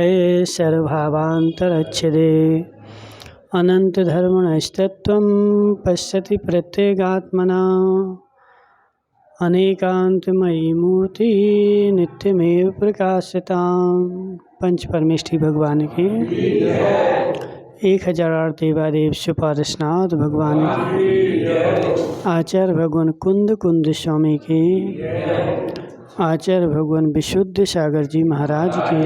है सर्वभावान्तरच्छेदे अनन्तधर्मणस्तत्त्वं पश्यति प्रत्येगात्मना अनेकांतमयी मूर्ति नित्यमेव प्रकाशताम्। पंच परमेष्ठी भगवान की 1008 देवादेव सुपार्श्वनाथ भगवान की, आचार्य भगवान कुंद स्वामी की, आचार्य भगवान विशुद्ध सागर जी महाराज की।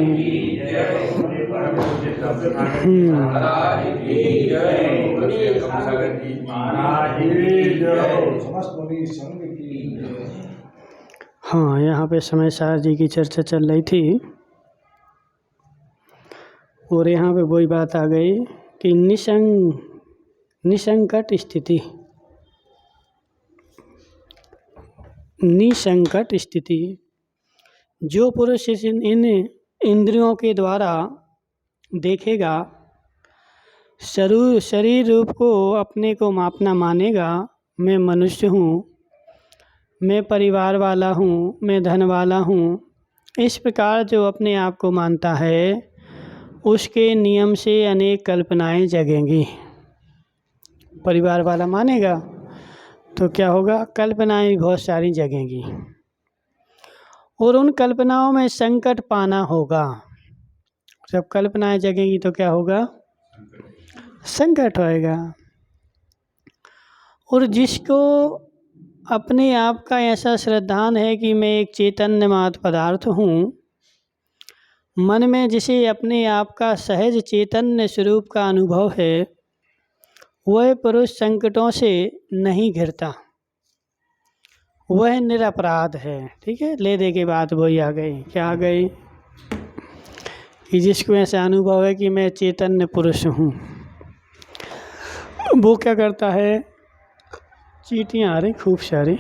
हाँ, यहाँ पे समय सार जी की चर्चा चल रही थी और यहाँ पे वही बात आ गई कि निसंकट स्थिति जो पुरुष इन इंद्रियों के द्वारा देखेगा, शरीर रूप को अपने को मापना मानेगा, मैं मनुष्य हूँ, मैं परिवार वाला हूँ, मैं धन वाला हूँ, इस प्रकार जो अपने आप को मानता है उसके नियम से अनेक कल्पनाएं जगेंगी। परिवार वाला मानेगा तो क्या होगा, कल्पनाएं भी बहुत सारी जगेंगी और उन कल्पनाओं में संकट पाना होगा। जब कल्पनाएं जगेंगी तो क्या होगा, संकट होएगा। और जिसको अपने आप का ऐसा श्रद्धान है कि मैं एक चैतन्य मात्र पदार्थ हूँ, मन में जिसे अपने आप का सहज चैतन्य स्वरूप का अनुभव है, वह पुरुष संकटों से नहीं घिरता, वह निरपराध है। ठीक है, ले दे के बात वही आ गई। क्या आ गई कि जिसको ऐसा अनुभव है कि मैं चैतन्य पुरुष हूँ, वो क्या करता है, चींटियाँ आ रही खूब सारी,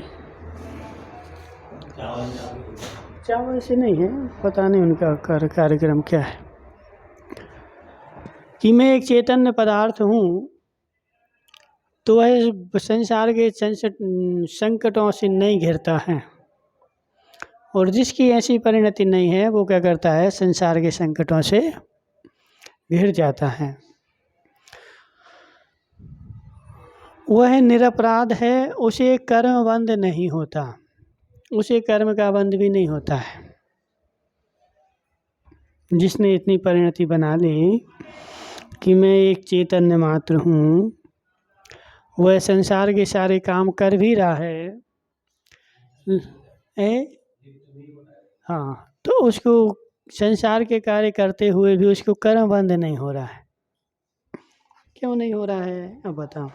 चावल से नहीं है, पता नहीं उनका कार्यक्रम क्या है, कि मैं एक चैतन्य पदार्थ हूँ, तो वह संसार के संकटों से नहीं घिरता है। और जिसकी ऐसी परिणति नहीं है वो क्या करता है, संसार के संकटों से घिर जाता है। वह निरपराध है, उसे कर्म बंध नहीं होता, उसे कर्म का बंध भी नहीं होता है। जिसने इतनी परिणति बना ली कि मैं एक चैतन्य मात्र हूँ, वह संसार के सारे काम कर भी रहा है, हाँ, तो उसको संसार के कार्य करते हुए भी उसको कर्म बंध नहीं हो रहा है। क्यों नहीं हो रहा है, अब बताओ।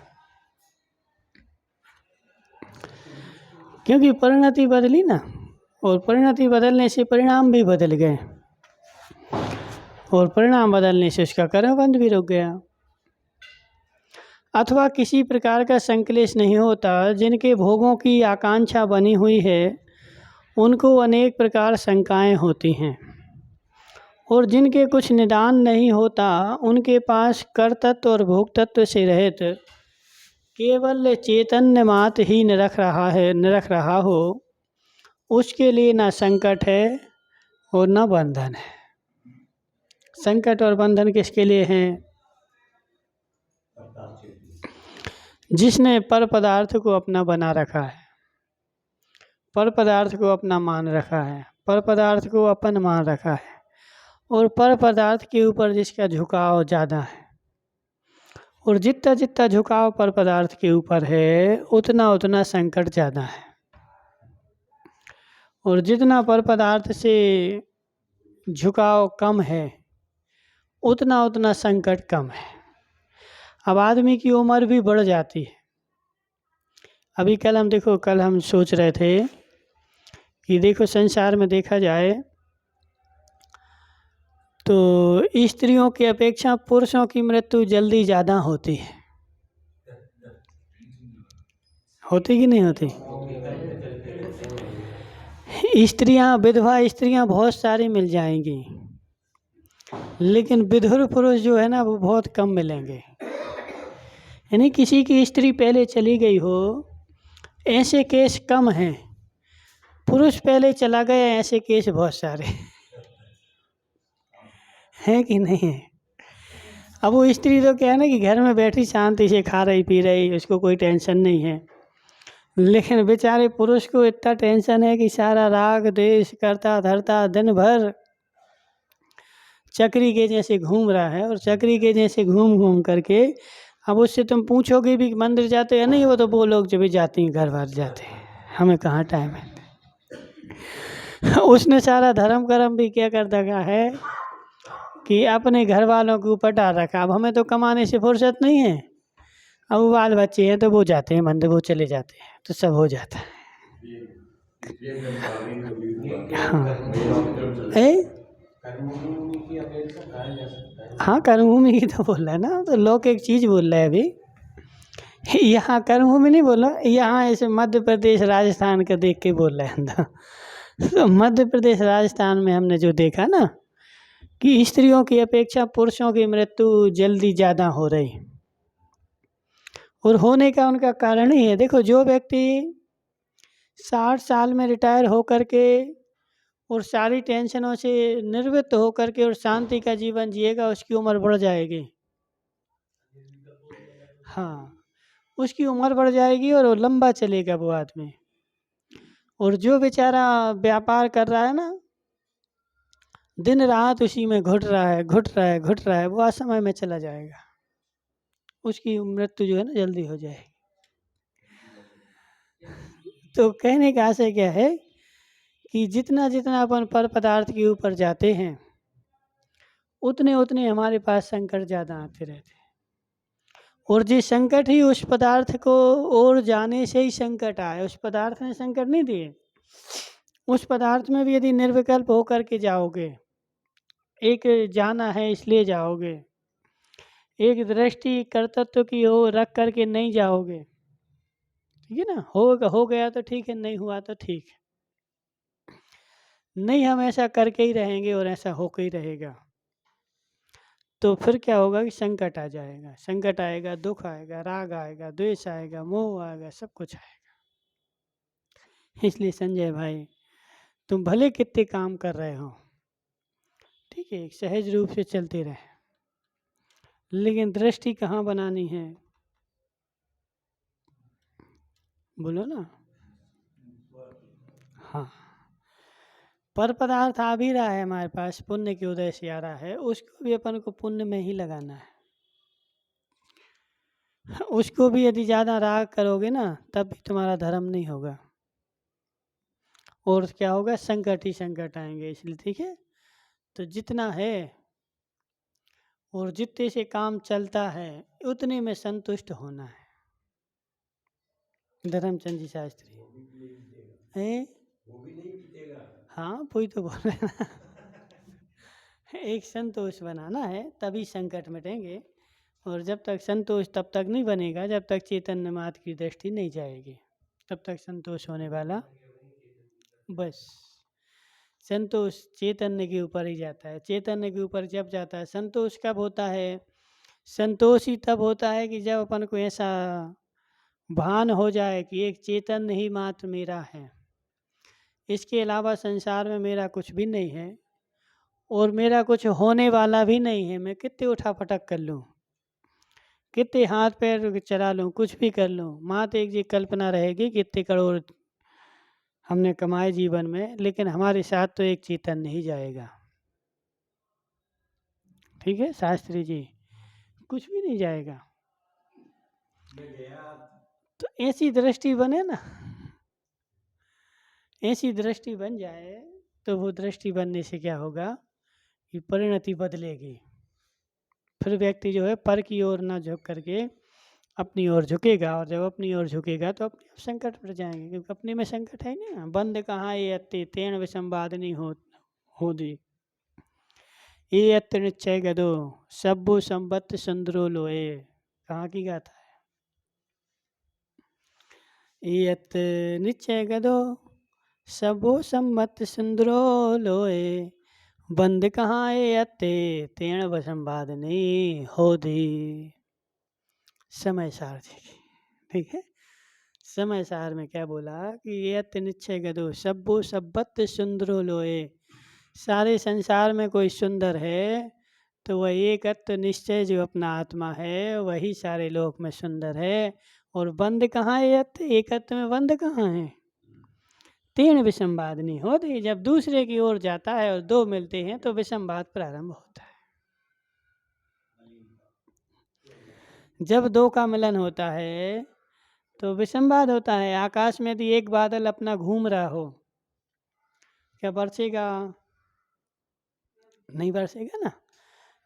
क्योंकि परिणति बदली ना, और परिणति बदलने से परिणाम भी बदल गए, और परिणाम बदलने से उसका कर्मबंध भी रुक गया। अथवा किसी प्रकार का संक्लेश नहीं होता। जिनके भोगों की आकांक्षा बनी हुई है उनको अनेक प्रकार शंकाएं होती हैं, और जिनके कुछ निदान नहीं होता उनके पास कर्तत्व और भोग तत्व से रहित केवल चैतन्य मात्र ही निरख रहा हो, उसके लिए ना संकट है और न बंधन है। संकट और बंधन किसके लिए हैं, जिसने पर पदार्थ को अपना बना रखा है, पर पदार्थ को अपना मान रखा है, पर पदार्थ को अपन मान रखा है, और पर पदार्थ के ऊपर जिसका झुकाव ज़्यादा है। और जितना जितना झुकाव पर पदार्थ के ऊपर है उतना उतना संकट ज़्यादा है, और जितना पर पदार्थ से झुकाव कम है उतना उतना संकट कम है। अब आदमी की उम्र भी बढ़ जाती है। अभी कल हम सोच रहे थे कि देखो संसार में देखा जाए तो स्त्रियों की अपेक्षा पुरुषों की मृत्यु जल्दी ज़्यादा होती है। होती कि नहीं होती? स्त्रियां, विधवा स्त्रियां बहुत सारी मिल जाएंगी, लेकिन विधुर पुरुष जो है ना वो बहुत कम मिलेंगे। यानी किसी की स्त्री पहले चली गई हो ऐसे केस कम हैं, पुरुष पहले चला गया ऐसे केस बहुत सारे। है कि नहीं है। अब वो स्त्री तो क्या है ना कि घर में बैठी शांति से खा रही पी रही, उसको कोई टेंशन नहीं है। लेकिन बेचारे पुरुष को इतना टेंशन है कि सारा राग द्वेष करता धरता दिन भर चक्री के जैसे घूम रहा है, और चक्री के जैसे घूम घूम करके अब उससे तुम पूछोगे भी मंदिर जाते हैं नहीं, वो तो वो लोग जो भी जाती हैं घर बार जाते हैं, हमें कहाँ टाइम है। उसने सारा धर्म कर्म भी क्या कर रखा है कि अपने घर वालों के ऊपर डाल रखा। अब हमें तो कमाने से फुर्सत नहीं है, अब वो बाल बच्चे हैं तो वो जाते हैं मंदिर, वो चले जाते हैं, तो सब हो जाता है। हाँ हाँ, कर्मभूमि की तो बोल रहा है ना, तो लोग एक चीज़ बोल रहे हैं अभी, यहाँ कर्मभूमि नहीं बोला, यहाँ ऐसे मध्य प्रदेश राजस्थान का देख के बोल रहे हैं ना। तो मध्य प्रदेश राजस्थान में हमने जो देखा ना कि स्त्रियों की अपेक्षा पुरुषों की मृत्यु जल्दी ज़्यादा हो रही, और होने का उनका कारण ही है। देखो, जो व्यक्ति 60 साल में रिटायर होकर के और सारी टेंशनों से निवृत्त होकर के और शांति का जीवन जिएगा, उसकी उम्र बढ़ जाएगी। हाँ, उसकी उम्र बढ़ जाएगी और वो लंबा चलेगा वो आदमी। और जो बेचारा व्यापार कर रहा है ना, दिन रात उसी में घुट रहा है, वो असमय में चला जाएगा, उसकी मृत्यु जो है ना जल्दी हो जाएगी। तो कहने का आशय क्या है कि जितना जितना अपन पर पदार्थ के ऊपर जाते हैं, उतने उतने हमारे पास संकट ज़्यादा आते रहते हैं। और जिस संकट ही उस पदार्थ को और जाने से ही संकट आए, उस पदार्थ ने संकट नहीं दिए। उस पदार्थ में भी यदि निर्विकल्प होकर के जाओगे, एक जाना है इसलिए जाओगे, एक दृष्टि कर्तृत्व की हो रख करके नहीं जाओगे, ठीक है ना। हो गया तो ठीक है, नहीं हुआ तो ठीक है, नहीं हम ऐसा करके ही रहेंगे और ऐसा होकर ही रहेगा, तो फिर क्या होगा कि संकट आ जाएगा, संकट आएगा, दुख आएगा, राग आएगा, द्वेष आएगा, मोह आएगा, सब कुछ आएगा। इसलिए संजय भाई, तुम भले कितने काम कर रहे हो, ठीक है, सहज रूप से चलते रहे, लेकिन दृष्टि कहाँ बनानी है, बोलो ना। हाँ, पर पदार्थ आ भी रहा है हमारे पास, पुण्य के उदय से आ रहा है, उसको भी अपन को पुण्य में ही लगाना है। उसको भी यदि ज़्यादा राग करोगे ना, तब भी तुम्हारा धर्म नहीं होगा, और क्या होगा, संकट ही संकट आएंगे। इसलिए ठीक है, तो जितना है और जितने से काम चलता है उतने में संतुष्ट होना है। धर्मचंद जी शास्त्री है, हाँ वही तो बोल रहे हैं ना। एक संतोष बनाना है, तभी संकट मिटेंगे, और जब तक संतोष तब तक नहीं बनेगा जब तक चैतन्य मात की दृष्टि नहीं जाएगी, तब तक संतोष होने वाला। बस संतोष चैतन्य के ऊपर ही जाता है, चैतन्य के ऊपर जब जाता है। संतोष कब होता है, संतोष ही तब होता है कि जब अपन को ऐसा भान हो जाए कि एक चैतन्य ही मात्र मेरा है, इसके अलावा संसार में मेरा कुछ भी नहीं है, और मेरा कुछ होने वाला भी नहीं है। मैं कितने उठा पटक कर लूँ, कितने हाथ पैर चला लूँ, कुछ भी कर लूँ, मात्र एक जी कल्पना रहेगी कितने करोड़ हमने कमाए जीवन में, लेकिन हमारे साथ तो एक चैतन्य ही जाएगा। ठीक है शास्त्री जी, कुछ भी नहीं जाएगा। तो ऐसी दृष्टि बने ना, ऐसी दृष्टि बन जाए, तो वो दृष्टि बनने से क्या होगा कि परिणति बदलेगी। फिर व्यक्ति जो है पर की ओर ना झुक करके अपनी ओर झुकेगा, और जब अपनी ओर झुकेगा तो अपने संकट पड़ जाएंगे, क्योंकि अपने में संकट है ना। बंद कहाँ ये अत्ते तेण विसंवादिनी हो दी, ये अत्त निश्चय गदो सब्बो संबत्त सुंदरो लोए, कहाँ की गाथा है। ये अत्त निश्चय गदो सब्बो संबत्त सुंदरो लोए, बंद कहाँ ये अत्ते तेण विसंवादिनी हो दी। समय सार देखिए, ठीक है, समय सार में क्या बोला कि ये अत्त निश्चय गदो सब्बो सब्बत सुंदरो लोए, सारे संसार में कोई सुंदर है तो वह एकत्व निश्चय जो अपना आत्मा है वही सारे लोक में सुंदर है। और बंद कहाँ है? एकत्व में बंद कहाँ है? तीन विषमवाद नहीं होती। जब दूसरे की ओर जाता है और दो मिलते हैं तो विषमवाद प्रारंभ होता है। जब दो का मिलन होता है तो विषमवाद होता है। आकाश में यदि एक बादल अपना घूम रहा हो, क्या बरसेगा? नहीं बरसेगा ना।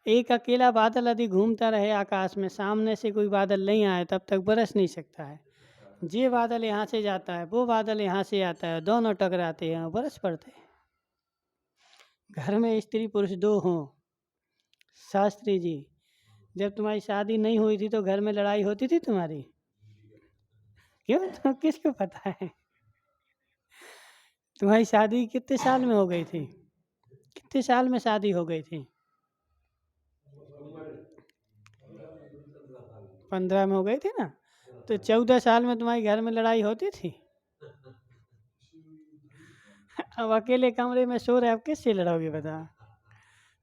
एक अकेला बादल यदि घूमता रहे आकाश में, सामने से कोई बादल नहीं आए, तब तक बरस नहीं सकता है। ये बादल यहाँ से जाता है, वो बादल यहाँ से आता है, दोनों टकराते हैं, बरस पड़ते हैं। घर में स्त्री पुरुष दो हों, शास्त्री जी, जब तुम्हारी शादी नहीं हुई थी तो घर में लड़ाई होती थी तुम्हारी? क्यों? तो किसको पता है? तुम्हारी शादी कितने साल में हो गई थी? कितने साल में शादी हो गई थी? 15 में हो गई थी ना। तो 14 साल में तुम्हारी घर में लड़ाई होती थी? अब अकेले कमरे में सो रहे, अब किससे लड़ोगे बता?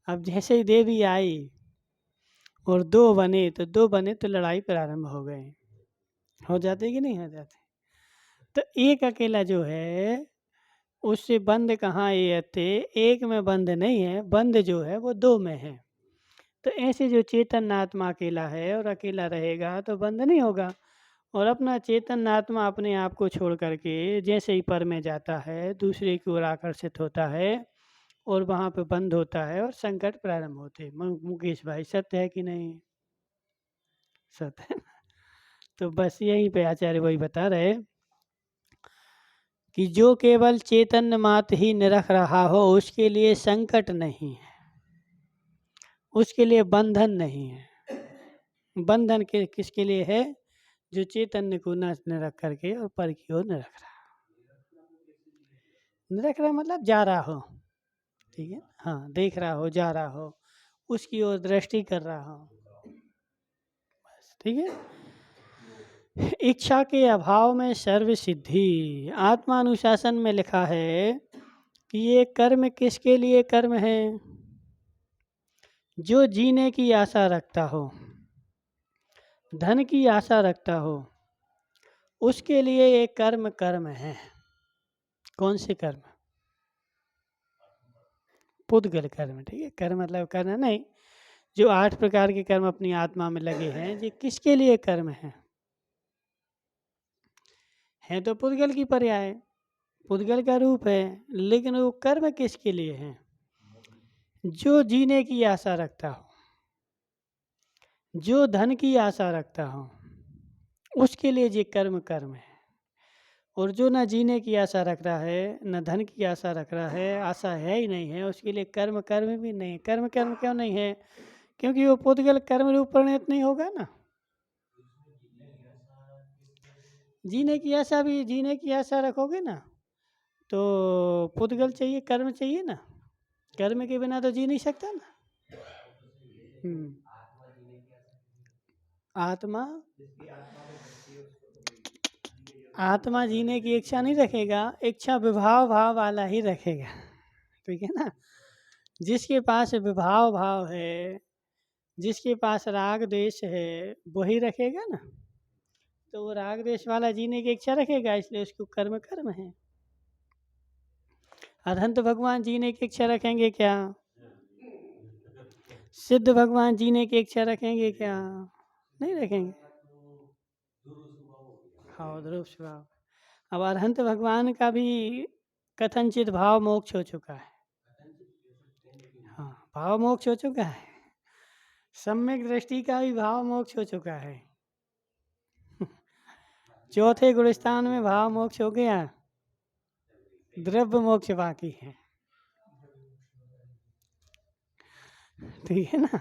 अब जैसे ही देवी आई और दो बने तो लड़ाई प्रारंभ हो गए। हो जाते कि नहीं हो जाते? तो एक अकेला जो है उससे बंद कहाँ ये थे? एक में बंद नहीं है, बंद जो है वो दो में है। तो ऐसे जो चेतन आत्मा अकेला है और अकेला रहेगा तो बंद नहीं होगा। और अपना चेतन आत्मा अपने आप को छोड़ करके जैसे ही पर में जाता है, दूसरे की ओर आकर्षित होता है और वहाँ पे बंद होता है और संकट प्रारंभ होते हैं। मुकेश भाई, सत्य है कि नहीं? सत्य है। तो बस यहीं पे आचार्य वही बता रहे कि जो केवल चैतन्य मात्र ही निरख रहा हो उसके लिए संकट नहीं है, उसके लिए बंधन नहीं है। बंधन के किसके लिए है? जो चैतन्य को न निरख करके और पर की ओर निरख रहा। निरख रहा मतलब जा रहा हो, ठीक है, हाँ, देख रहा हो, जा रहा हो, उसकी ओर दृष्टि कर रहा हो, बस, ठीक है। इच्छा के अभाव में सर्व सिद्धि। आत्मानुशासन में लिखा है कि ये कर्म किसके लिए कर्म है? जो जीने की आशा रखता हो, धन की आशा रखता हो, उसके लिए ये कर्म कर्म है। कौन से कर्म? पुद्गल कर्म, ठीक है। कर्म मतलब करना नहीं। जो 8 प्रकार के कर्म अपनी आत्मा में लगे हैं, ये किसके लिए कर्म है तो पुद्गल की पर्याय, पुद्गल का रूप है। लेकिन वो कर्म किसके लिए है? जो जीने की आशा रखता हो, जो धन की आशा रखता हो, उसके लिए ये कर्म कर्म है। और जो ना जीने की आशा रख रहा है, न धन की आशा रख रहा है, आशा है ही नहीं है, उसके लिए कर्म कर्म भी नहीं। कर्म कर्म क्यों नहीं है? क्योंकि वो पुद्गल कर्म रूप परिणत नहीं होगा ना। जीने की आशा भी, जीने की आशा रखोगे ना तो पुद्गल चाहिए, कर्म चाहिए ना। कर्म के बिना तो जी नहीं सकता ना। आत्मा आत्मा जीने की इच्छा नहीं रखेगा, इच्छा विभाव भाव वाला ही रखेगा, ठीक है ना। जिसके पास विभाव भाव है, जिसके पास राग द्वेष है, वही रखेगा ना। तो वो राग द्वेष वाला जीने की इच्छा रखेगा, इसलिए उसको कर्म कर्म है। अरहंत भगवान जीने की इच्छा रखेंगे क्या? सिद्ध भगवान जीने की इच्छा रखेंगे क्या? नहीं रखेंगे। हाँ, ध्रुव स्वभाव। अब अरहंत भगवान का भी कथनचित भाव मोक्ष हो चुका है। हाँ, भाव मोक्ष हो चुका है। सम्यक दृष्टि का भी भाव मोक्ष हो चुका है। चौथे गुणस्थान में भाव मोक्ष हो गया, द्रव्य मोक्ष बाकी है, ठीक है ना।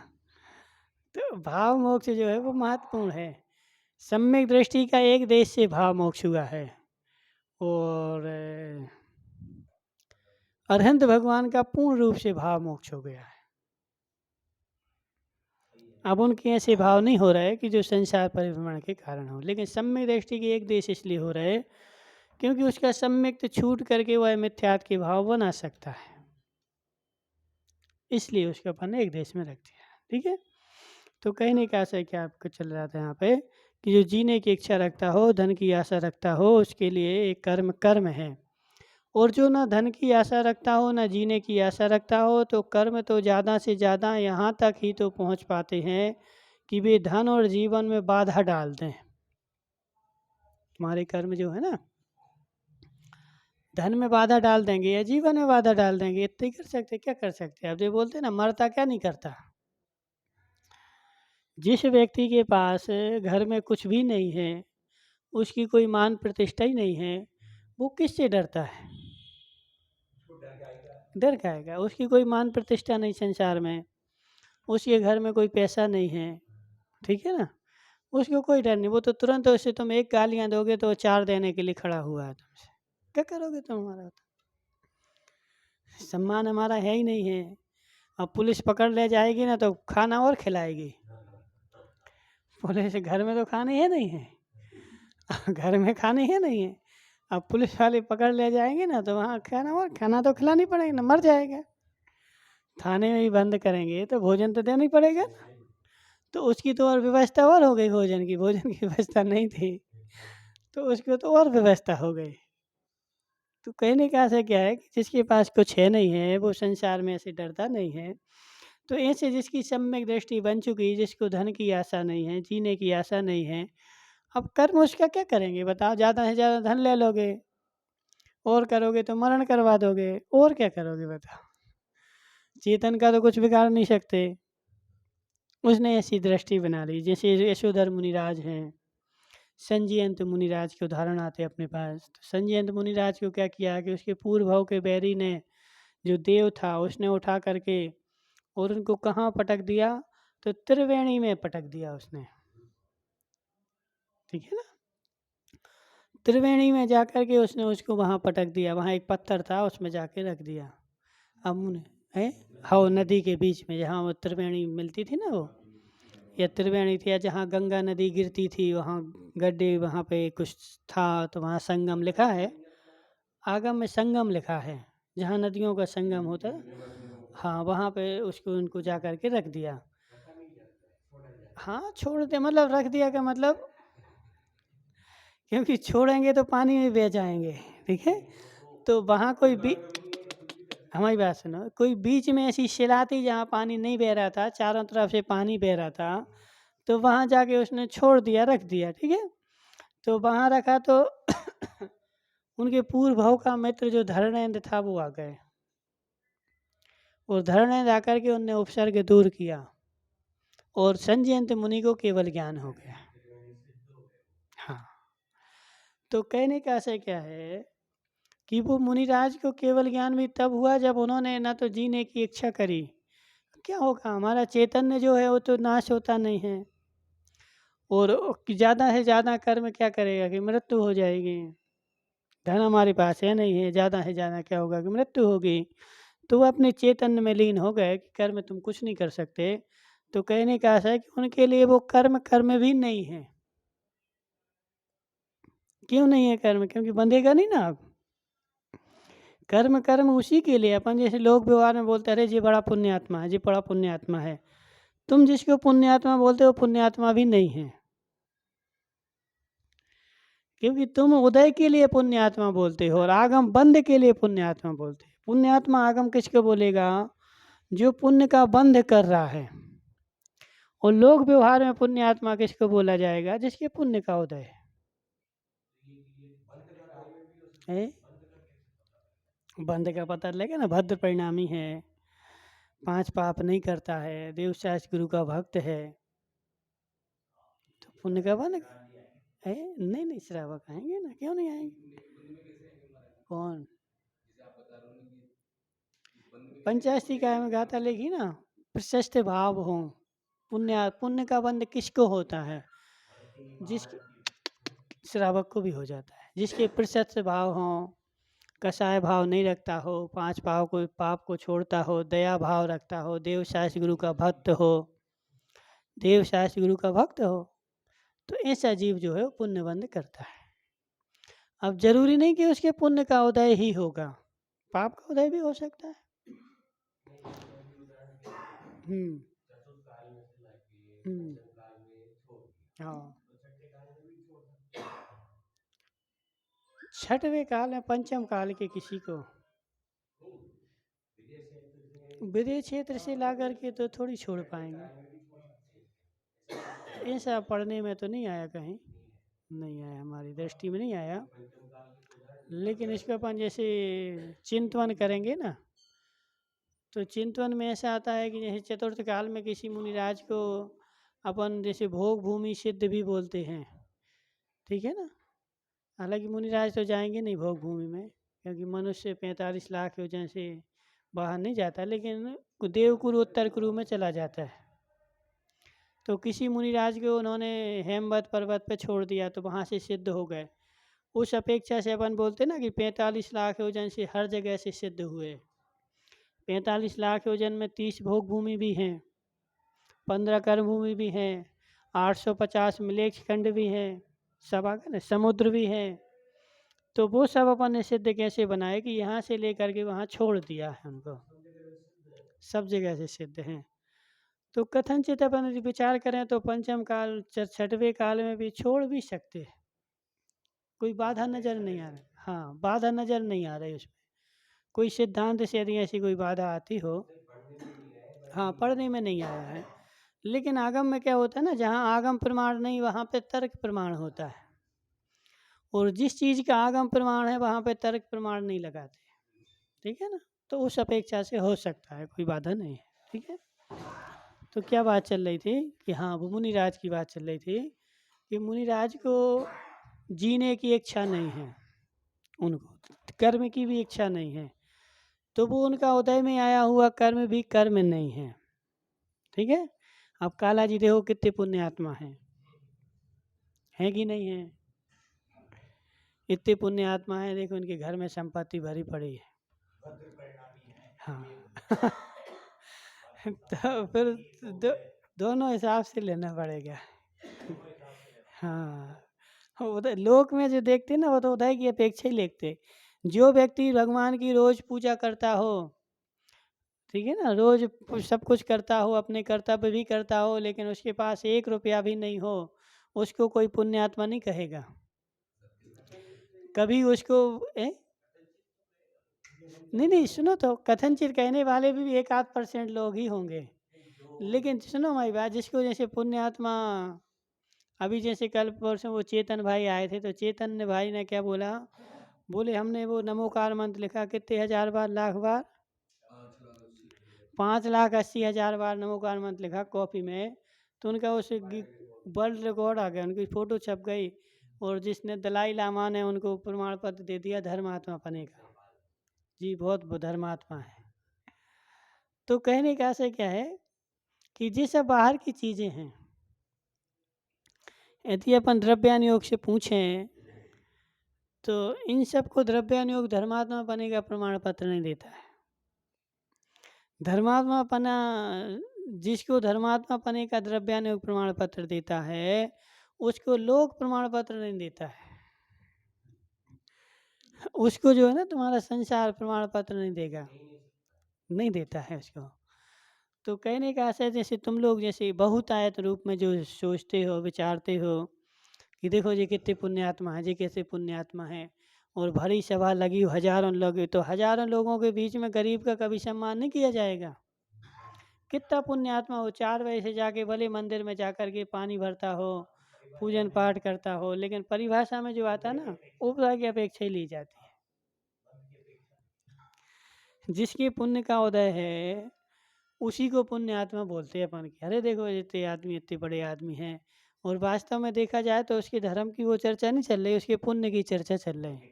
तो भाव मोक्ष जो है वो महत्वपूर्ण है। सम्यक दृष्टि का एक देश से भाव मोक्ष हुआ है और अरहंत भगवान का पूर्ण रूप से भाव मोक्ष हो गया है। अब उनके ऐसे भाव नहीं हो रहे कि जो संसार परिभ्रमण के कारण हो, लेकिन सम्यक दृष्टि के एक देश इसलिए हो रहे क्योंकि उसका सम्यक छूट करके वह मिथ्यात्व के भाव बना सकता है, इसलिए उसका अपन एक देश में रख दिया, ठीक है। तो कहने का आशय क्या आपको चल रहा था यहाँ पे कि जो जीने की इच्छा रखता हो, धन की आशा रखता हो, उसके लिए एक कर्म कर्म है। और जो ना धन की आशा रखता हो ना जीने की आशा रखता हो, तो कर्म तो ज़्यादा से ज़्यादा यहाँ तक ही तो पहुँच पाते हैं कि वे धन और जीवन में बाधा डाल दें। हमारे कर्म जो है ना, धन में बाधा डाल देंगे या जीवन में बाधा डाल देंगे, इतने ही कर सकते, क्या कर सकते हैं। अब जो बोलते हैं ना, मरता क्या नहीं करता। जिस व्यक्ति के पास घर में कुछ भी नहीं है, उसकी कोई मान प्रतिष्ठा ही नहीं है, वो किससे डरता है? डर खाएगा। उसकी कोई मान प्रतिष्ठा नहीं संसार में, उसके घर में कोई पैसा नहीं है, ठीक है ना, उसको कोई डर नहीं। वो तो तुरंत उसे तुम एक गालियाँ दोगे तो वो 4 देने के लिए खड़ा हुआ है तुमसे। क्या करोगे तुम? हमारा सम्मान हमारा है ही नहीं है। अब पुलिस पकड़ ले जाएगी ना तो खाना और खिलाएगी। पुलिस घर में तो खाने है नहीं है घर में खाने है नहीं है। अब पुलिस वाले पकड़ ले जाएंगे ना तो वहाँ खाना तो खिलानी पड़ेगी ना, मर जाएगा। थाने में ही बंद करेंगे तो भोजन तो देना ही पड़ेगा। तो उसकी तो और व्यवस्था और हो गई, भोजन की व्यवस्था नहीं थी तो उसकी तो और व्यवस्था हो गई। तो कहने का आशय क्या है कि जिसके पास कुछ है नहीं है, वो संसार में ऐसे डरता नहीं है। तो ऐसे जिसकी सम्यक दृष्टि बन चुकी, जिसको धन की आशा नहीं है, जीने की आशा नहीं है, अब कर्म उसका क्या करेंगे बताओ? ज़्यादा से ज़्यादा धन ले लोगे, और करोगे तो मरण करवा दोगे, और क्या करोगे बताओ? चेतन का तो कुछ बिगाड़ नहीं सकते। उसने ऐसी दृष्टि बना ली। जैसे यशोधर मुनिराज हैं, संजयंत मुनिराज के उदाहरण आते अपने पास। तो संजयंत मुनिराज को क्या किया कि उसके पूर्व भाव के बैरी ने, जो देव था, उसने उठा करके और उनको कहाँ पटक दिया? तो त्रिवेणी में पटक दिया उसने, ठीक है ना। त्रिवेणी में जाकर के उसने उसको वहाँ पटक दिया। वहाँ एक पत्थर था, उसमें जाके रख दिया। अब मुने है हाँ, नदी के बीच में जहाँ वो त्रिवेणी मिलती थी ना, वो या त्रिवेणी थी, या जहाँ गंगा नदी गिरती थी वहाँ गड्ढे, वहाँ पे कुछ था तो वहाँ संगम लिखा है। आगम में संगम लिखा है, जहाँ नदियों का संगम होता है। हाँ, वहाँ पे उसको उनको जा कर के रख दिया। हाँ, छोड़ दे मतलब रख दिया का मतलब, क्योंकि छोड़ेंगे तो पानी में बह जाएंगे, ठीक है। तो वहाँ कोई भी, हमारी बात सुनो, कोई बीच में ऐसी शिला थी जहाँ पानी नहीं बह रहा था, चारों तरफ से पानी बह रहा था, तो वहाँ जाके उसने छोड़ दिया, रख दिया, ठीक है। तो वहाँ रखा तो उनके पूर्व भाव का मित्र जो धर्मेंद्र था वो आ गए, और धर्मेंद्र आकर के उनने उपसर्ग दूर किया और संजयंत मुनि को केवल ज्ञान हो गया। हाँ, तो कहने का आशय क्या है कि वो मुनिराज को केवल ज्ञान भी तब हुआ जब उन्होंने ना तो जीने की इच्छा करी। क्या होगा, हमारा चैतन्य जो है वो तो नाश होता नहीं है, और ज़्यादा से ज़्यादा कर्म क्या करेगा कि मृत्यु हो जाएगी। धन हमारे पास है नहीं है, ज़्यादा से ज़्यादा क्या होगा कि मृत्यु होगी। तो वो अपने चैतन्य में लीन हो गए कि कर्म तुम कुछ नहीं कर सकते। तो कहने का आशा है कि उनके लिए वो कर्म कर्म भी नहीं है। क्यों नहीं है कर्म? क्योंकि बंधेगा नहीं ना। आप कर्म कर्म उसी के लिए, अपन जैसे लोग व्यवहार में बोलते हैं अरे जी बड़ा पुण्यात्मा है, जी बड़ा पुण्यात्मा है। तुम जिसको पुण्यात्मा बोलते हो पुण्यात्मा भी नहीं है, क्योंकि तुम उदय के लिए पुण्यात्मा बोलते हो और आगम बंध के लिए पुण्यात्मा बोलते हो। पुण्यात्मा आगम किसको बोलेगा? जो पुण्य का बंध कर रहा है। और लोग व्यवहार में पुण्यात्मा किसको बोला जाएगा? जिसके पुण्य का उदय है। बंध का पता लगे ना, भद्र परिणामी है, 5 पाप नहीं करता है, देवशास्त्र गुरु का भक्त है, तो पुण्य का बंध है। नहीं नहीं, श्रावक आएंगे ना, क्यों नहीं आएंगे? कौन? पंचाशिका में गाथा लिखी ना, प्रशस्त भाव हो। पुण्य पुण्य का बंध किसको होता है? जिसके, श्रावक को भी हो जाता है। जिसके प्रशस्त भाव हो, कसाय भाव नहीं रखता हो, 5 पाप को छोड़ता हो, दया भाव रखता हो, देव शास्त्र गुरु का भक्त हो, देव शास्त्र गुरु का भक्त हो, तो ऐसा जीव जो है वो पुण्य बंध करता है। अब जरूरी नहीं कि उसके पुण्य का उदय ही होगा, पाप का उदय भी हो सकता है। हम्म, हाँ। छठवें काल में पंचम काल के किसी को विदेश क्षेत्र से ला करके तो थोड़ी छोड़ पाएंगे। ऐसा पढ़ने में तो नहीं आया कहीं, नहीं आया, हमारी दृष्टि में नहीं आया। लेकिन इसको अपन जैसे चिंतन करेंगे ना, तो चिंतन में ऐसा आता है कि जैसे चतुर्थ काल में किसी मुनिराज को अपन जैसे भोग भूमि सिद्ध भी बोलते हैं, ठीक है ना। हालांकि मुनिराज तो जाएंगे नहीं भोग भूमि में, क्योंकि मनुष्य 45 लाख योजन से बाहर नहीं जाता, लेकिन देवकुरु उत्तर कुरु में चला जाता है। तो किसी मुनिराज को उन्होंने हेमवत पर्वत पे छोड़ दिया तो वहाँ से सिद्ध हो गए। उस अपेक्षा से अपन बोलते ना कि 45 लाख योजन से हर जगह से सिद्ध हुए। 45 लाख योजन में 30 भोग भूमि भी हैं, 15 कर्म भूमि भी हैं, 850 मिलेक्ष खंड भी हैं, सब आ गए ना, समुद्र भी है। तो वो सब अपन ने सिद्ध कैसे बनाए कि यहाँ से लेकर के वहाँ छोड़ दिया है उनको, सब जगह से सिद्ध हैं। तो कथनचित अपन यदि विचार करें तो पंचम काल छठवें काल में भी छोड़ भी सकते हैं, कोई बाधा नजर नहीं आ रहा। हाँ, बाधा नजर नहीं आ रही उसमें, कोई सिद्धांत से यदि ऐसी कोई बाधा आती हो। हाँ, पढ़ने में नहीं आया है। लेकिन आगम में क्या होता है ना, जहाँ आगम प्रमाण नहीं वहाँ पे तर्क प्रमाण होता है, और जिस चीज़ का आगम प्रमाण है वहाँ पे तर्क प्रमाण नहीं लगाते, ठीक है ना। तो उस अपेक्षा से हो सकता है, कोई बाधा नहीं है, ठीक है। तो क्या बात चल रही थी कि हाँ, वो मुनिराज की बात चल रही थी कि मुनिराज को जीने की इच्छा नहीं है, उनको कर्म की भी इच्छा नहीं है, तो वो उनका उदय में आया हुआ कर्म भी कर्म नहीं है, ठीक है। अब काला जी देखो कितने पुण्य आत्मा है कि नहीं है, इतने पुण्य आत्मा है, देखो उनके घर में संपत्ति भरी पड़ी है। हाँ तो फिर दोनों हिसाब से लेना पड़ेगा। हाँ, उदय लोक में जो देखते ना वो तो उदय की अपेक्षा ही लेते। जो व्यक्ति भगवान की रोज पूजा करता हो, ठीक है ना, रोज सब कुछ करता हो, अपने कर्तव्य भी करता हो, लेकिन उसके पास 1 रुपया भी नहीं हो, उसको कोई पुण्यात्मा नहीं कहेगा कभी उसको। नहीं नहीं, सुनो तो, कथनचित कहने वाले भी 1-8% लोग ही होंगे। लेकिन सुनो हमारी बात, जिसको जैसे पुण्यात्मा, अभी जैसे कल परसों वो चेतन भाई आए थे, तो चेतन भाई ने क्या बोला, बोले हमने वो नमोकार मंत्र लिखा कितने हजार बार, लाख बार, 5,80,000 बार नमोकार मंत्र लिखा कॉपी में। तो उनका उस वर्ल्ड रिकॉर्ड आ गया, उनकी फ़ोटो छप गई, और जिसने दलाई लामा ने उनको प्रमाण पत्र दे दिया धर्मात्मा पने का। जी, बहुत धर्मात्मा है। तो कहने का आशय क्या है कि ये सब बाहर की चीज़ें हैं, यदि अपन द्रव्यानुयोग से पूछें तो इन सब को द्रव्यानुयोग धर्मात्मा पने का प्रमाण पत्र नहीं देता है। धर्मात्मा पना, जिसको धर्मात्मा पने का द्रव्यानुयोग प्रमाण पत्र देता है, उसको लोक प्रमाण पत्र नहीं देता है। उसको जो है ना तुम्हारा संसार प्रमाण पत्र नहीं देगा, नहीं देता है उसको। तो कहने का आशय, जैसे तुम लोग जैसे बहुतायत रूप में जो सोचते हो, विचारते हो कि देखो ये कितने पुण्यात्मा है, ये कैसे पुण्यात्मा है, और भरी सभा लगी हजारों लोग, तो हजारों लोगों के बीच में गरीब का कभी सम्मान नहीं किया जाएगा। कितना पुण्यात्मा हो, 4 बजे से जाके भले मंदिर में जाकर के पानी भरता हो, पूजन पाठ करता हो, लेकिन परिभाषा में जो आता है ना, उपरा की अपेक्षा ही ली जाती है। जिसके पुण्य का उदय है उसी को पुण्य आत्मा बोलते हैं अपन की। अरे देखो इतने आदमी, इतने बड़े आदमी हैं, और वास्तव में देखा जाए तो उसके धर्म की वो चर्चा नहीं चल रही, उसके पुण्य की चर्चा चल रही है,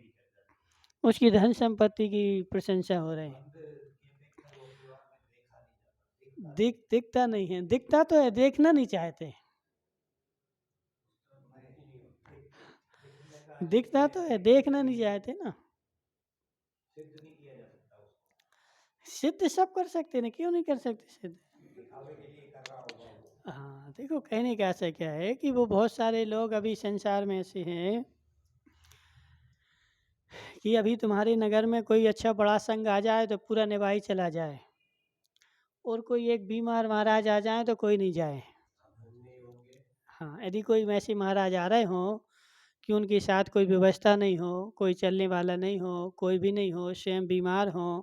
उसकी धन संपत्ति की प्रशंसा हो रही है। दिखता नहीं है, दिखता तो है, देखना नहीं चाहते। दिखता तो है, देखना नहीं चाहते ना। सिद्ध सब कर सकते ना, क्यों नहीं कर सकते सिद्ध। हाँ, देखो कहने का ऐसा क्या है कि वो बहुत सारे लोग अभी संसार में ऐसे हैं कि अभी तुम्हारे नगर में कोई अच्छा बड़ा संघ आ जाए तो पूरा निभाई चला जाए, और कोई एक बीमार महाराज आ जाए तो कोई नहीं जाए, हाँ, यदि कोई वैसे महाराज आ रहे हों कि उनके साथ कोई व्यवस्था नहीं हो, कोई चलने वाला नहीं हो, कोई भी नहीं हो, स्वयं बीमार हों,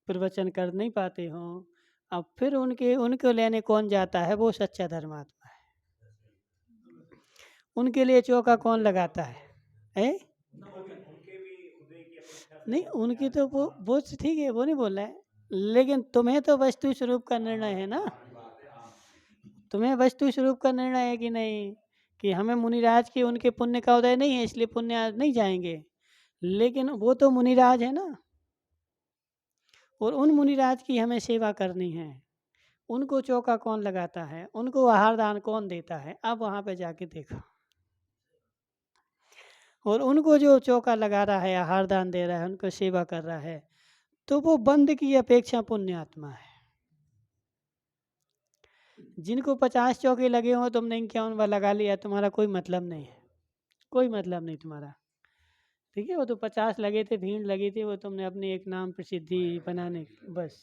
प्रवचन कर नहीं पाते हों, अब फिर उनको लेने कौन जाता है? वो सच्चा धर्मात्मा है। उनके लिए चौका कौन लगाता है? हैं? नहीं, उनकी तो वो ठीक है, वो नहीं बोल रहा है, लेकिन तुम्हें तो वस्तु स्वरूप का निर्णय है ना। तुम्हें वस्तु स्वरूप का निर्णय है कि नहीं, कि हमें मुनिराज की उनके पुण्य का उदय नहीं है इसलिए पुण्य आज नहीं जाएंगे, लेकिन वो तो मुनिराज है ना, और उन मुनिराज की हमें सेवा करनी है। उनको चौका कौन लगाता है? उनको आहार दान कौन देता है? अब वहाँ पे जाके देखो, और उनको जो चौका लगा रहा है, आहार दान दे रहा है, उनको सेवा कर रहा है, तो वो बंद की अपेक्षा पुण्यात्मा है। जिनको 50 चौके लगे हों, तुमने इक्यावन बार लगा लिया, तुम्हारा कोई मतलब नहीं है, कोई मतलब नहीं तुम्हारा। ठीक है, वो तो 50 लगे थे, भीड़ लगी थी, वो तुमने अपनी एक नाम प्रसिद्धि बनाने, बस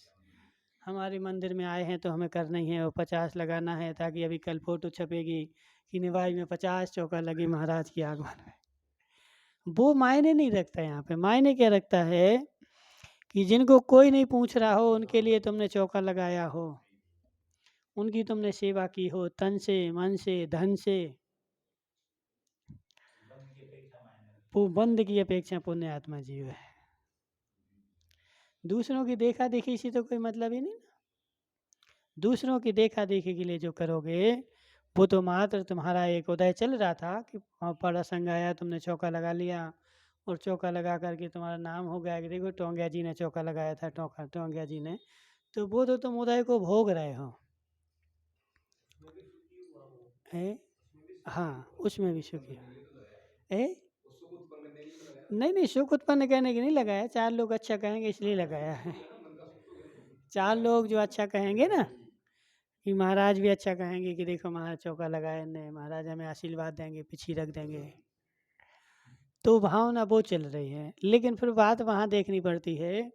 हमारे मंदिर में आए हैं तो हमें करना ही है, वो 50 लगाना है, ताकि अभी कल फोटो छपेगी कि निवाई में 50 चौका लगी महाराज की आगमन में। वो मायने नहीं रखता। यहाँ पे मायने क्या रखता है कि जिनको कोई नहीं पूछ रहा हो, उनके लिए तुमने चौका लगाया हो, उनकी तुमने सेवा की हो, तन से, मन से, धन से। वो बंद की अपेक्षा पुण्य आत्मा जीव है। दूसरों की देखा देखी से तो कोई मतलब ही नहीं ना। दूसरों की देखा देखी के लिए जो करोगे, वो तो मात्र तुम्हारा एक उदय चल रहा था कि बड़ा संग आया, तुमने चौका लगा लिया, और चौका लगा करके तुम्हारा नाम हो गया कि देखो टोंगिया जी ने चौका लगाया था, टोंगिया जी ने, तो वो तो तुम उदय को भोग रहे हो। है? हाँ, उसमें भी सुखी है। नहीं नहीं, सुख उत्पन्न करने के नहीं लगाया, 4 लोग अच्छा कहेंगे इसलिए लगाया है। 4 लोग जो अच्छा कहेंगे ना, कि महाराज भी अच्छा कहेंगे कि देखो महाराज चौका लगाए ने, महाराज हमें आशीर्वाद देंगे, पीछे रख देंगे, तो भावना वो चल रही है। लेकिन फिर बात वहाँ देखनी पड़ती है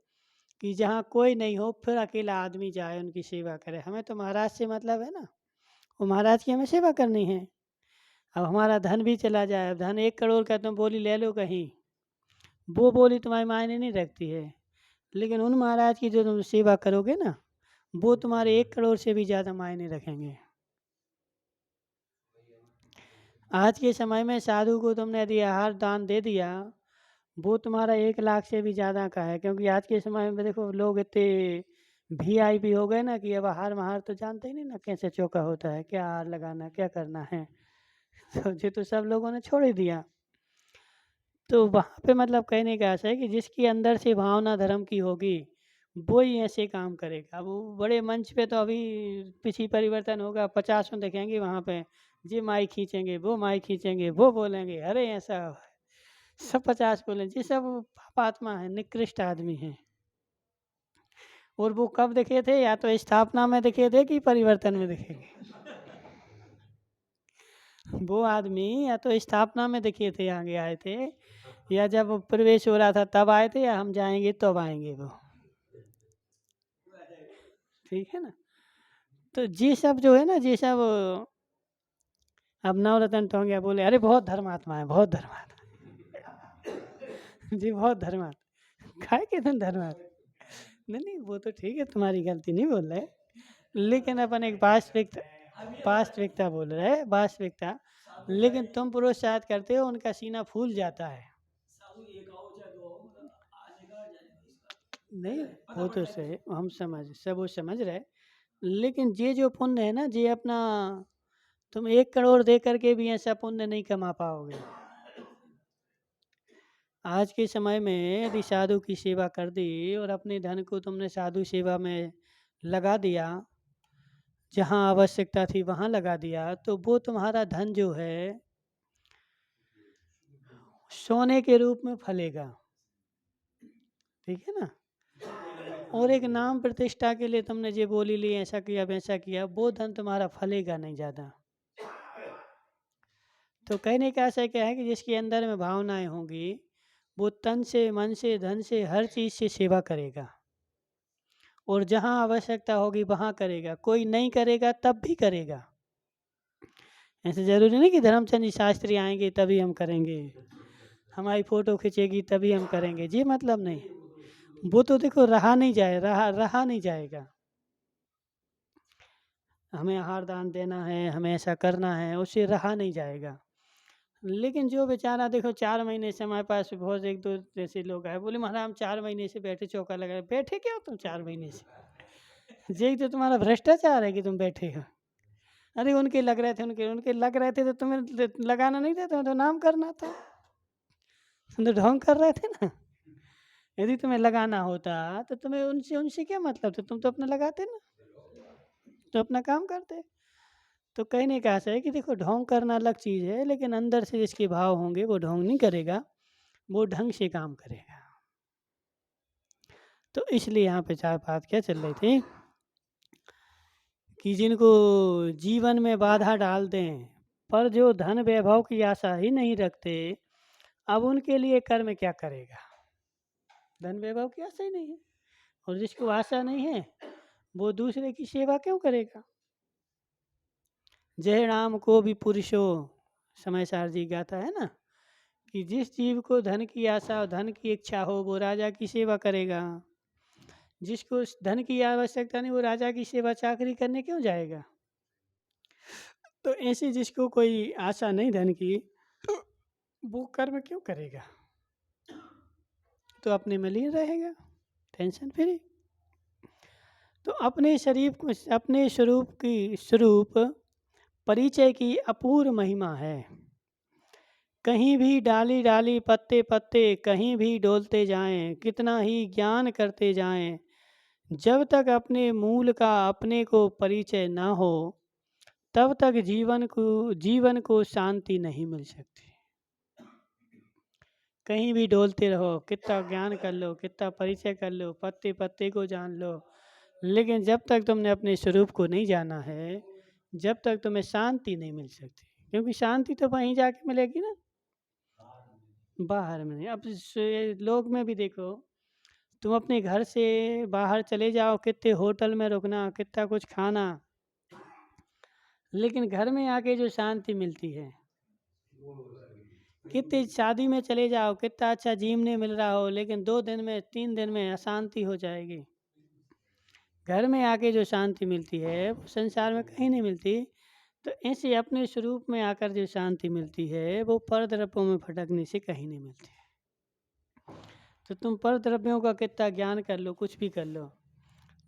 कि जहाँ कोई नहीं हो, फिर अकेला आदमी जाए, उनकी सेवा करे। हमें तो महाराज से मतलब है ना, वो महाराज की हमें सेवा करनी है। अब हमारा धन भी चला जाए, अब धन 1 करोड़ का तुम बोली ले लो कहीं, वो बोली तुम्हारी मायने नहीं रखती है, लेकिन उन महाराज की जो तुम सेवा करोगे ना, वो तुम्हारे 1 करोड़ से भी ज़्यादा मायने रखेंगे। आज के समय में साधु को तुमने यदि आहार दान दे दिया, वो तुम्हारा 1 लाख से भी ज़्यादा का है, क्योंकि आज के समय में देखो लोग इतने VIP हो गए ना कि अब आहार महार तो जानते ही नहीं ना, कैसे चौका होता है, क्या आहार लगाना, क्या करना है। तो ये तो सब लोगों ने छोड़ ही दिया। तो वहाँ पे मतलब कहने का आशा है कि जिसके अंदर से भावना धर्म की होगी, वो ही ऐसे काम करेगा। वो बड़े मंच पे तो अभी पीछे परिवर्तन होगा, 50 देखेंगे वहाँ पे, ये माइक खींचेंगे, वो माइक खींचेंगे, वो बोलेंगे अरे ऐसा है। सब 50 बोले, ये सब पापात्मा है, निकृष्ट आदमी है। और वो कब दिखे थे? या तो स्थापना में दिखे थे कि परिवर्तन में दिखेंगे। वो आदमी या तो स्थापना में दिखे थे, आगे आए थे, या जब प्रवेश हो रहा था तब आए थे, या हम जाएंगे तब आएंगे वो। ठीक है ना। तो ये सब जो है ना, ये सब अब नवरत्न टोंगिया बोले अरे बहुत धर्मात्मा है, बहुत धर्मात्मा जी, बहुत धर्मात्मा। खाए के तुम धर्मात्मा? नहीं नहीं, वो तो ठीक है, तुम्हारी गलती नहीं बोल रहे, लेकिन अपन एक वास्तविकता बोल रहे हैं, वास्तविकता। लेकिन तुम प्रोत्साहित करते हो, उनका सीना फूल जाता है। नहीं, वो तो सही, हम सब वो समझ रहे, लेकिन ये जो पुण्य है ना, ये अपना तुम 1 करोड़ दे करके भी ऐसा पुण्य नहीं कमा पाओगे। आज के समय में यदि साधु की सेवा कर दी और अपने धन को तुमने साधु सेवा में लगा दिया, जहाँ आवश्यकता थी वहाँ लगा दिया, तो वो तुम्हारा धन जो है सोने के रूप में फलेगा। ठीक है ना। और एक नाम प्रतिष्ठा के लिए तुमने ये बोली ली, ऐसा किया वैसा किया, वो धन तुम्हारा फलेगा नहीं ज़्यादा। तो कहने का आशय क्या है कि जिसके अंदर में भावनाएं होंगी, वो तन से, मन से, धन से, हर चीज़ से सेवा करेगा, और जहाँ आवश्यकता होगी वहाँ करेगा। कोई नहीं करेगा तब भी करेगा। ऐसे ज़रूरी नहीं कि धर्मचंद जी शास्त्री आएंगे तभी हम करेंगे, हमारी फ़ोटो खींचेगी तभी हम करेंगे, ये मतलब नहीं। वो तो देखो रहा नहीं जाए, रहा नहीं जाएगा। हमें आहार दान देना है, हमें ऐसा करना है, उससे रहा नहीं जाएगा। लेकिन जो बेचारा देखो 4 महीने से हमारे पास बहुत एक दो जैसे लोग आए, बोले महाराज हम 4 महीने से बैठे चौका लगा, बैठे क्या हो तुम 4 महीने से? यही तो तुम्हारा भ्रष्टाचार है कि तुम बैठे हो। अरे उनके लग रहे थे, उनके उनके लग रहे थे तो तुम्हें लगाना नहीं था, तुम्हें तो नाम करना था, तुम तो ढोंग कर रहे थे ना। यदि तुम्हें लगाना होता तो तुम्हें उनसे उनसे क्या मतलब था, तुम तो अपना लगाते ना, तो अपना काम करते। तो कहने का आशा है कि देखो ढोंग करना अलग चीज़ है, लेकिन अंदर से जिसके भाव होंगे वो ढोंग नहीं करेगा, वो ढंग से काम करेगा। तो इसलिए यहाँ पे चार बात क्या चल रही थी कि जिनको जीवन में बाधा डाल दें पर जो धन वैभव की आशा ही नहीं रखते, अब उनके लिए कर्म क्या करेगा? धन वैभव की आशा ही नहीं है, और जिसको आशा नहीं है वो दूसरे की सेवा क्यों करेगा? जय राम को भी पुरुषो, समय सार जी गाता है ना कि जिस जीव को धन की आशा और धन की इच्छा हो वो राजा की सेवा करेगा, जिसको धन की आवश्यकता नहीं वो राजा की सेवा चाकरी करने क्यों जाएगा? तो ऐसे जिसको कोई आशा नहीं धन की, वो कर्म क्यों करेगा? तो अपने में लीन रहेगा, टेंशन फ्री। तो अपने शरीर को, अपने स्वरूप परिचय की अपूर्व महिमा है। कहीं भी डाली डाली पत्ते पत्ते कहीं भी डोलते जाएं, कितना ही ज्ञान करते जाएं, जब तक अपने मूल का अपने को परिचय ना हो तब तक जीवन को शांति नहीं मिल सकती। कहीं भी डोलते रहो, कितना ज्ञान कर लो, कितना परिचय कर लो, पत्ते पत्ते को जान लो, लेकिन जब तक तुमने अपने स्वरूप को नहीं जाना है, जब तक तुम्हें शांति नहीं मिल सकती। क्योंकि शांति तो वहीं जाके मिलेगी ना, बाहर में नहीं। अब लोग में भी देखो, तुम अपने घर से बाहर चले जाओ, कितने होटल में रुकना, कितना कुछ खाना, लेकिन घर में आके जो शांति मिलती है, कितनी शादी में चले जाओ, कितना अच्छा जीवने मिल रहा हो, लेकिन 2 दिन में 3 दिन में अशांति हो जाएगी। घर में आके जो शांति मिलती है वो संसार में कहीं नहीं मिलती। तो ऐसे अपने स्वरूप में आकर जो शांति मिलती है वो पर द्रव्यों में भटकने से कहीं नहीं मिलती है। तो तुम पर द्रव्यों का कितना ज्ञान कर लो, कुछ भी कर लो,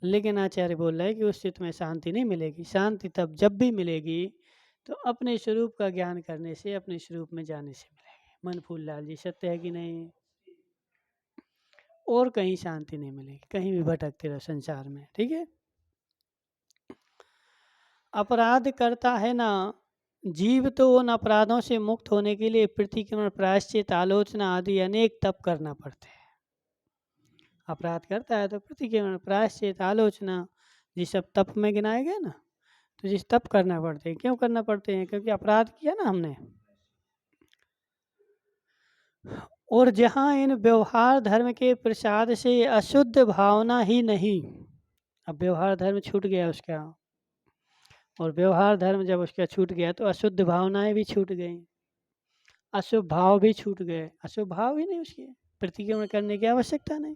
लेकिन आचार्य बोल रहा है कि उससे तुम्हें शांति नहीं मिलेगी। शांति तब जब भी मिलेगी तो अपने स्वरूप का ज्ञान करने से, अपने स्वरूप में जाने से मिलेगी। मन फूल लाल जी, सत्य है कि नहीं? और कहीं शांति नहीं मिलेगी, कहीं भी भटकते रहो संसार में, ठीक है। अपराध करता है ना जीव, तो उन अपराधों से मुक्त होने के लिए प्रतिक्रमण, प्रायश्चित, आलोचना आदि अनेक तप करना पड़ते हैं। अपराध करता है तो प्रतिक्रमण, प्रायश्चित, आलोचना, ये सब तप में गिनाए गए ना। तो जिस तप करना पड़ते हैं, क्यों करना पड़ते हैं? क्योंकि अपराध किया ना हमने। और जहाँ इन व्यवहार धर्म के प्रसाद से अशुद्ध भावना ही नहीं, अब व्यवहार धर्म छूट गया उसका, और व्यवहार धर्म जब उसका छूट गया तो अशुद्ध भावनाएं भी छूट गई, अशुभ भाव भी छूट गए। अशुभ भाव ही नहीं, उसके प्रतिक्रमण करने की आवश्यकता नहीं।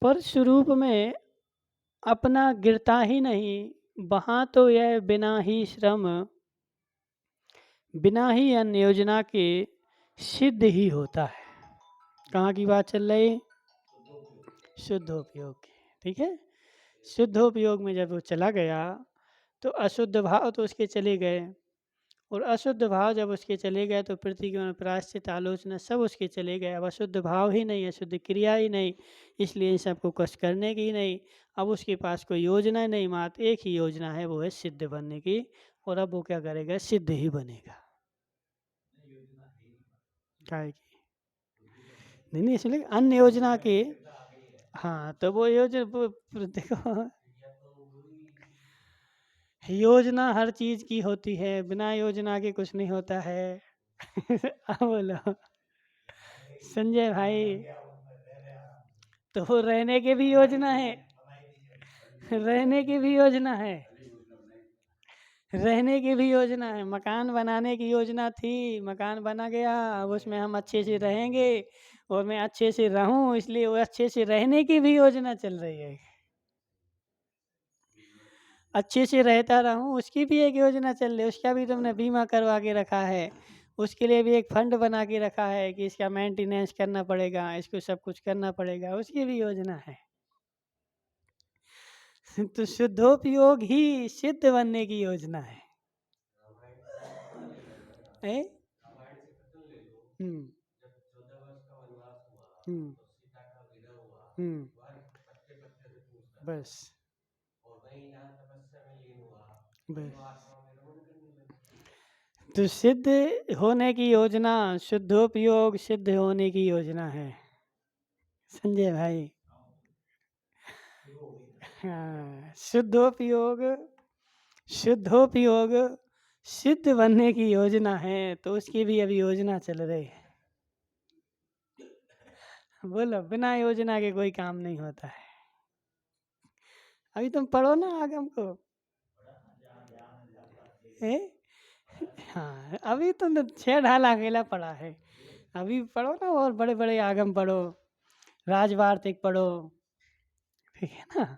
पर स्वरूप में अपना गिरता ही नहीं, वहाँ तो यह बिना ही श्रम, बिना ही अन्य योजना के सिद्ध ही होता है। कहाँ की बात चल रही? शुद्धोपयोग की, ठीक है। शुद्धोपयोग में जब वो चला गया तो अशुद्ध भाव तो उसके चले गए, और अशुद्ध भाव जब उसके चले गए तो प्रतिक्रमण, प्रायश्चित, आलोचना सब उसके चले गए। अब अशुद्ध भाव ही नहीं, अशुद्ध क्रिया ही नहीं, इसलिए इन सबको कष्ट करने की नहीं। अब उसके पास कोई योजना नहीं, मात्र एक ही योजना है, वो है सिद्ध बनने की। और अब वो क्या करेगा? सिद्ध ही बनेगा। काय की नहीं, इसलिए अन्य योजना के, हाँ तो वो योजना देखो, योजना हर चीज की होती है, बिना योजना के कुछ नहीं होता है। अब बोलो संजय भाई, तो वो रहने की भी योजना है, रहने की भी योजना है, रहने की भी योजना है, मकान बनाने की योजना थी, मकान बना गया, अब उसमें हम अच्छे से रहेंगे और मैं अच्छे से रहूं, इसलिए वो अच्छे से रहने की भी योजना चल रही है। अच्छे से रहता रहूं उसकी भी एक योजना चल रही है, उसका भी तुमने बीमा करवा के रखा है, उसके लिए भी एक फंड बना के रखा है कि इसका मेंटेनेंस करना पड़ेगा, इसको सब कुछ करना पड़ेगा, उसकी भी योजना है। तो शुद्धोपयोग ही सिद्ध बनने की योजना है। ए? हम्म हम्म हम्म बस बस तो सिद्ध होने की योजना, शुद्धोपयोग सिद्ध होने की योजना है संजय भाई। हाँ, शुद्धोपयोग सिद्ध बनने की योजना है, तो उसकी भी अभी योजना चल रही है। बोलो, बिना योजना के कोई काम नहीं होता है। अभी तुम पढ़ो ना आगम को। ए? हाँ, अभी तुम तो 6 ढाल अकेला पढ़ा है, अभी पढ़ो ना और बड़े बड़े आगम पढ़ो, राजवार्तिक पढ़ो, ठीक है ना।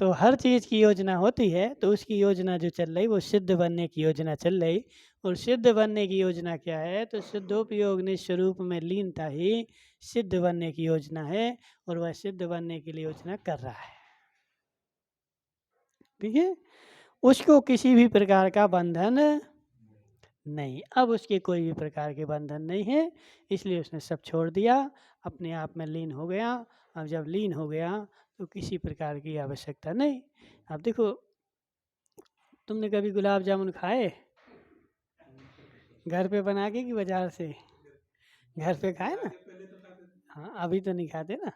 तो हर चीज़ की योजना होती है, तो उसकी योजना जो चल रही वो सिद्ध बनने की योजना चल रही। और सिद्ध बनने की योजना क्या है, तो शुद्धोपयोग ने स्वरूप में लीनता ही सिद्ध बनने की योजना है, और वह सिद्ध बनने के लिए योजना कर रहा है। ठीक है, उसको किसी भी प्रकार का बंधन नहीं, अब उसके कोई भी प्रकार के बंधन नहीं है, इसलिए उसने सब छोड़ दिया, अपने आप में लीन हो गया। अब जब लीन हो गया तो किसी प्रकार की आवश्यकता नहीं। अब देखो, तुमने कभी गुलाब जामुन खाए घर पे बना के कि बाजार से? घर पे खाए ना। हाँ, अभी तो नहीं खाते ना।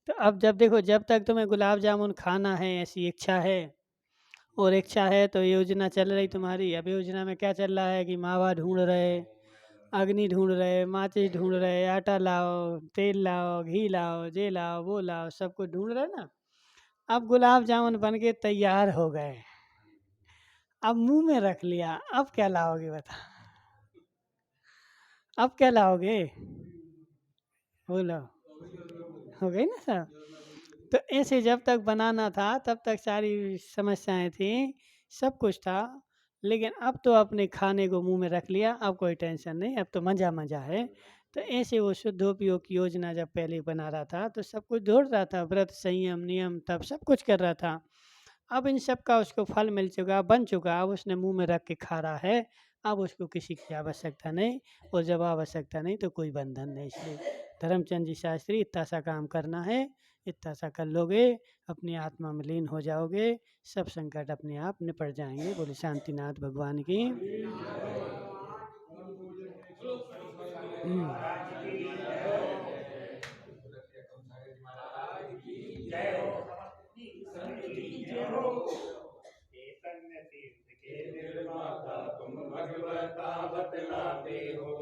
तो अब जब देखो, जब तक तुम्हें गुलाब जामुन खाना है, ऐसी इच्छा है, और इच्छा है तो योजना चल रही तुम्हारी। अब योजना में क्या चल रहा है कि मावा ढूंढ रहे, अग्नि ढूंढ रहे, माचिस ढूंढ रहे, आटा लाओ, तेल लाओ, घी लाओ, ये लाओ, वो लाओ, सब कुछ ढूंढ रहे ना। अब गुलाब जामुन बन के तैयार हो गए, अब मुंह में रख लिया, अब क्या लाओगे बता? अब क्या लाओगे? बोलो, हो गई ना सब। तो ऐसे जब तक बनाना था तब तक सारी समस्याएं थी, सब कुछ था, लेकिन अब तो अपने खाने को मुंह में रख लिया, अब कोई टेंशन नहीं, अब तो मज़ा मज़ा है। तो ऐसे वो शुद्धोपयोग की योजना जब पहले बना रहा था तो सब कुछ दौड़ रहा था, व्रत संयम नियम तब सब कुछ कर रहा था। अब इन सब का उसको फल मिल चुका, बन चुका, अब उसने मुंह में रख के खा रहा है, अब उसको किसी की आवश्यकता नहीं, और जब आवश्यकता नहीं तो कोई बंधन नहीं। इसलिए धर्मचंद जी शास्त्री, इतना सा काम करना है, इतना सा कर लोगे, अपनी आत्मा में लीन हो जाओगे, सब संकट अपने आप निपट जाएंगे। बोले शांतिनाथ भगवान की। चैतन्य तीर्थ के निर्माता तुम भगवता बतलाते हो,